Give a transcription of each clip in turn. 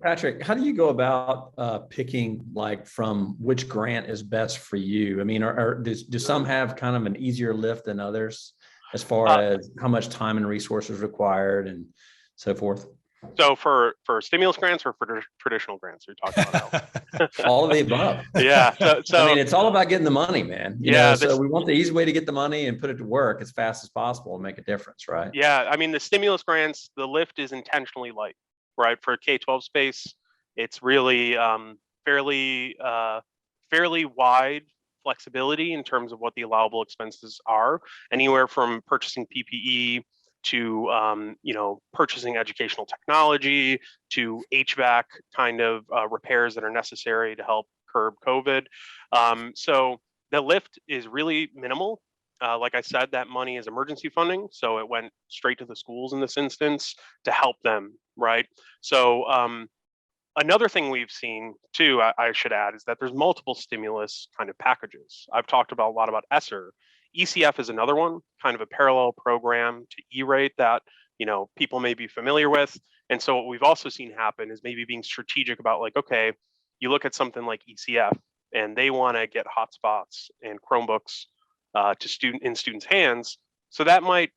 Patrick, how do you go about picking like from which grant is best for you? I mean, do some have kind of an easier lift than others as far as how much time and resources required and so forth? So for stimulus grants or for traditional grants, you're talking about All of the above. Yeah. So I mean, it's all about getting the money, man. You yeah. know, so we want the easy way to get the money and put it to work as fast as possible and make a difference, right? Yeah. I mean, the stimulus grants, the lift is intentionally light, right? For K-12 space, it's really fairly wide flexibility in terms of what the allowable expenses are, anywhere from purchasing PPE to purchasing educational technology to HVAC kind of repairs that are necessary to help curb COVID. So the lift is really minimal. Like I said, that money is emergency funding, so it went straight to the schools in this instance to help them, right? So another thing we've seen too, I should add, is that there's multiple stimulus kind of packages. I've talked a lot about ESSER. ECF is another one, kind of a parallel program to E-rate that people may be familiar with. And so what we've also seen happen is maybe being strategic about like, okay, you look at something like ECF and they want to get hotspots and Chromebooks to students' hands. So that might,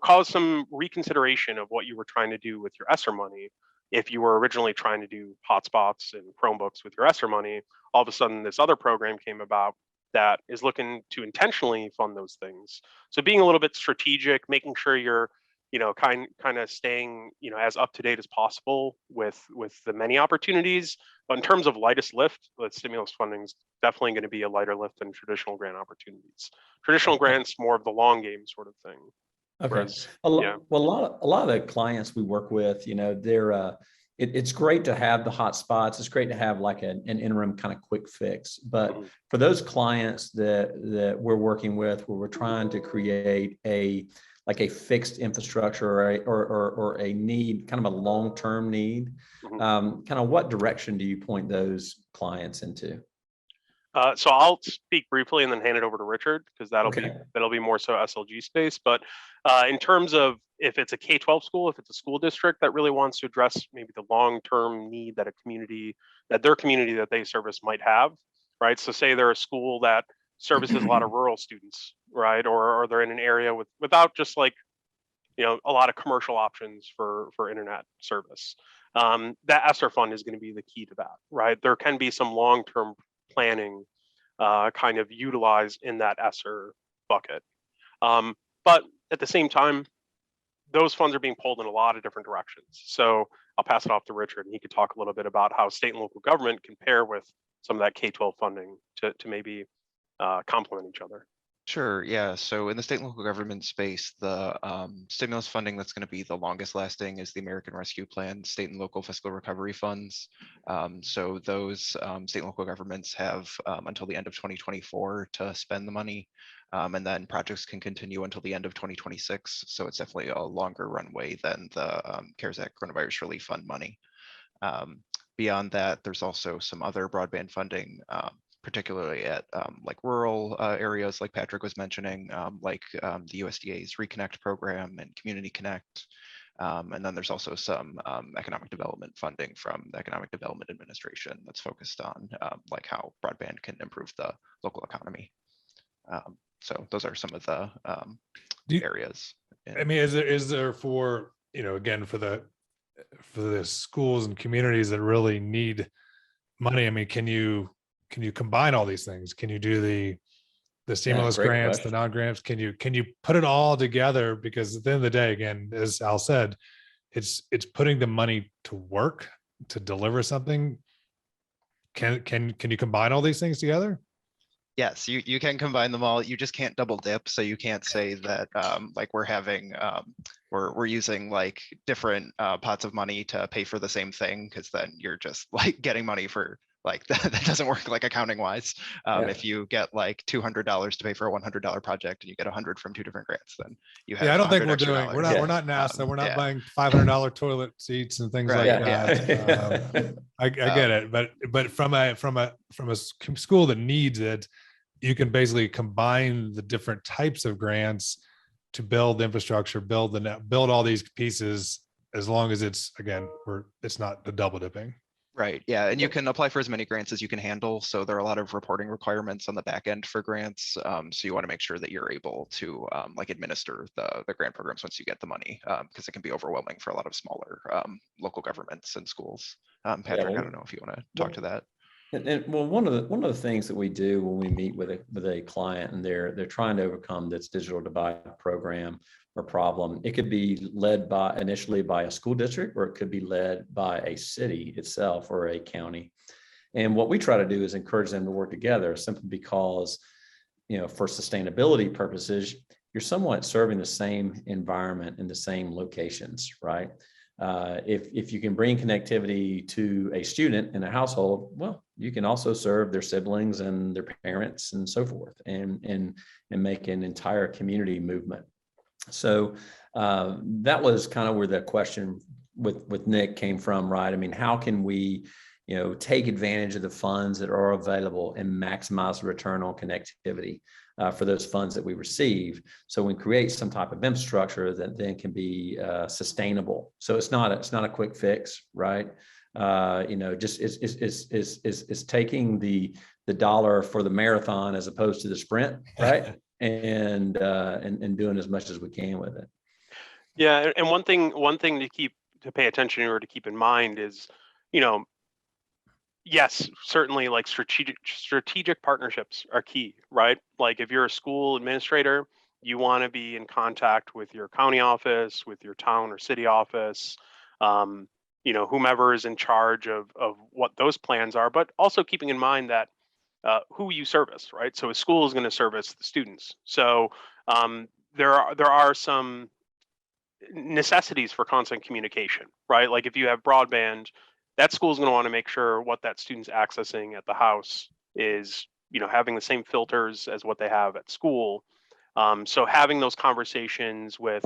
cause some reconsideration of what you were trying to do with your ESSER money. If you were originally trying to do hotspots and Chromebooks with your ESSER money, all of a sudden this other program came about that is looking to intentionally fund those things. So being a little bit strategic, making sure you're, kind of staying, as up to date as possible with the many opportunities. But in terms of lightest lift, the stimulus funding is definitely going to be a lighter lift than traditional grant opportunities. Traditional grants, more of the long game sort of thing. Okay. Whereas, Well, a lot of the clients we work with, they're it's great to have the hot spots. It's great to have like an interim kind of quick fix. But for those clients that we're working with, where we're trying to create a fixed infrastructure or a need, kind of a long-term need, kind of what direction do you point those clients into? So I'll speak briefly and then hand it over to Richard, because that'll be more so SLG space. But in terms of if it's a K-12 school, if it's a school district that really wants to address maybe the long-term need that their community that they service might have, right? So say they're a school that services a lot of rural students, right? Or they're in an area without just like, a lot of commercial options for internet service. That ESSER fund is going to be the key to that, right? There can be some long-term planning kind of utilized in that ESSER bucket. But at the same time, those funds are being pulled in a lot of different directions. So I'll pass it off to Richard, and he could talk a little bit about how state and local government can pair with some of that K-12 funding to maybe complement each other. Sure, yeah. So in the state and local government space, the stimulus funding that's going to be the longest lasting is the American Rescue Plan, state and local fiscal recovery funds. So those state and local governments have until the end of 2024 to spend the money, and then projects can continue until the end of 2026. So it's definitely a longer runway than the CARES Act Coronavirus Relief Fund money. Beyond that, there's also some other broadband funding, particularly at like rural areas like Patrick was mentioning, like the USDA's Reconnect program and Community Connect. And then there's also some economic development funding from the Economic Development Administration that's focused on like how broadband can improve the local economy. So those are some of the areas. I mean, is there for, again, for the schools and communities that really need money? I mean, can you combine all these things? Can you do the stimulus grants, the non-grants? Can you put it all together? Because at the end of the day, again, as Al said, it's putting the money to work to deliver something. Can you combine all these things together? Yes, you can combine them all. You just can't double dip. So you can't say that like we're having we're using like different pots of money to pay for the same thing, because then you're just like getting money for like that doesn't work like accounting wise. If you get like $200 to pay for a $100 project and you get 100 from two different grants, then you have. I don't think we're not NASA. We're not buying $500 toilet seats and things like that. I get it, but from a school that needs it, you can basically combine the different types of grants to build infrastructure, build all these pieces as long as it's, again, it's not the double dipping. Right, yeah, and you can apply for as many grants as you can handle. So there are a lot of reporting requirements on the back end for grants. So you want to make sure that you're able to like administer the grant programs once you get the money, because it can be overwhelming for a lot of smaller local governments and schools. Patrick, I don't know if you want to talk to that. And well, one of the things that we do when we meet with a client and they're trying to overcome this digital divide program or problem, it could be led initially by a school district, or it could be led by a city itself or a county. And what we try to do is encourage them to work together, simply because, for sustainability purposes, you're somewhat serving the same environment in the same locations, right? If you can bring connectivity to a student in a household, well, you can also serve their siblings and their parents and so forth, and make an entire community movement. So that was kind of where the question with Nick came from, right? I mean, how can we, take advantage of the funds that are available and maximize the return on connectivity for those funds that we receive, so we create some type of infrastructure that then can be sustainable. So it's not a quick fix, right? Just is taking the dollar for the marathon as opposed to the sprint, right? and doing as much as we can with it. Yeah, and one thing to pay attention to or to keep in mind is, yes, certainly, like strategic partnerships are key, right? Like if you're a school administrator, you want to be in contact with your county office, with your town or city office, whomever is in charge of what those plans are, but also keeping in mind that who you service, right? So a school is going to service the students. So there are some necessities for constant communication, right? Like if you have broadband, that school is going to want to make sure what that student's accessing at the house is, having the same filters as what they have at school. So having those conversations with,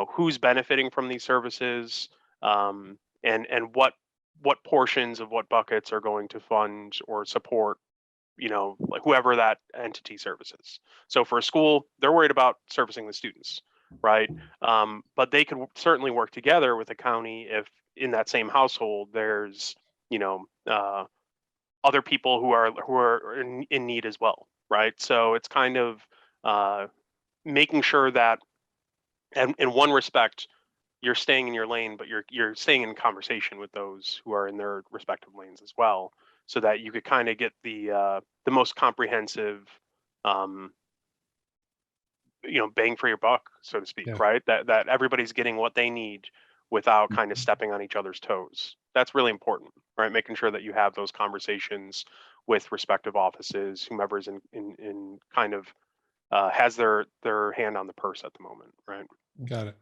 who's benefiting from these services, and what portions of what buckets are going to fund or support, like whoever that entity services. So for a school, they're worried about servicing the students, right? But they could certainly work together with the county if in that same household there's, other people who are in need as well, right? So it's kind of making sure that, and in one respect, you're staying in your lane, but you're staying in conversation with those who are in their respective lanes as well, so that you could kind of get the most comprehensive, bang for your buck, so to speak, Yeah. right? That everybody's getting what they need without kind of stepping on each other's toes. That's really important, right? Making sure that you have those conversations with respective offices, whomever's in kind of has their hand on the purse at the moment, right? Got it.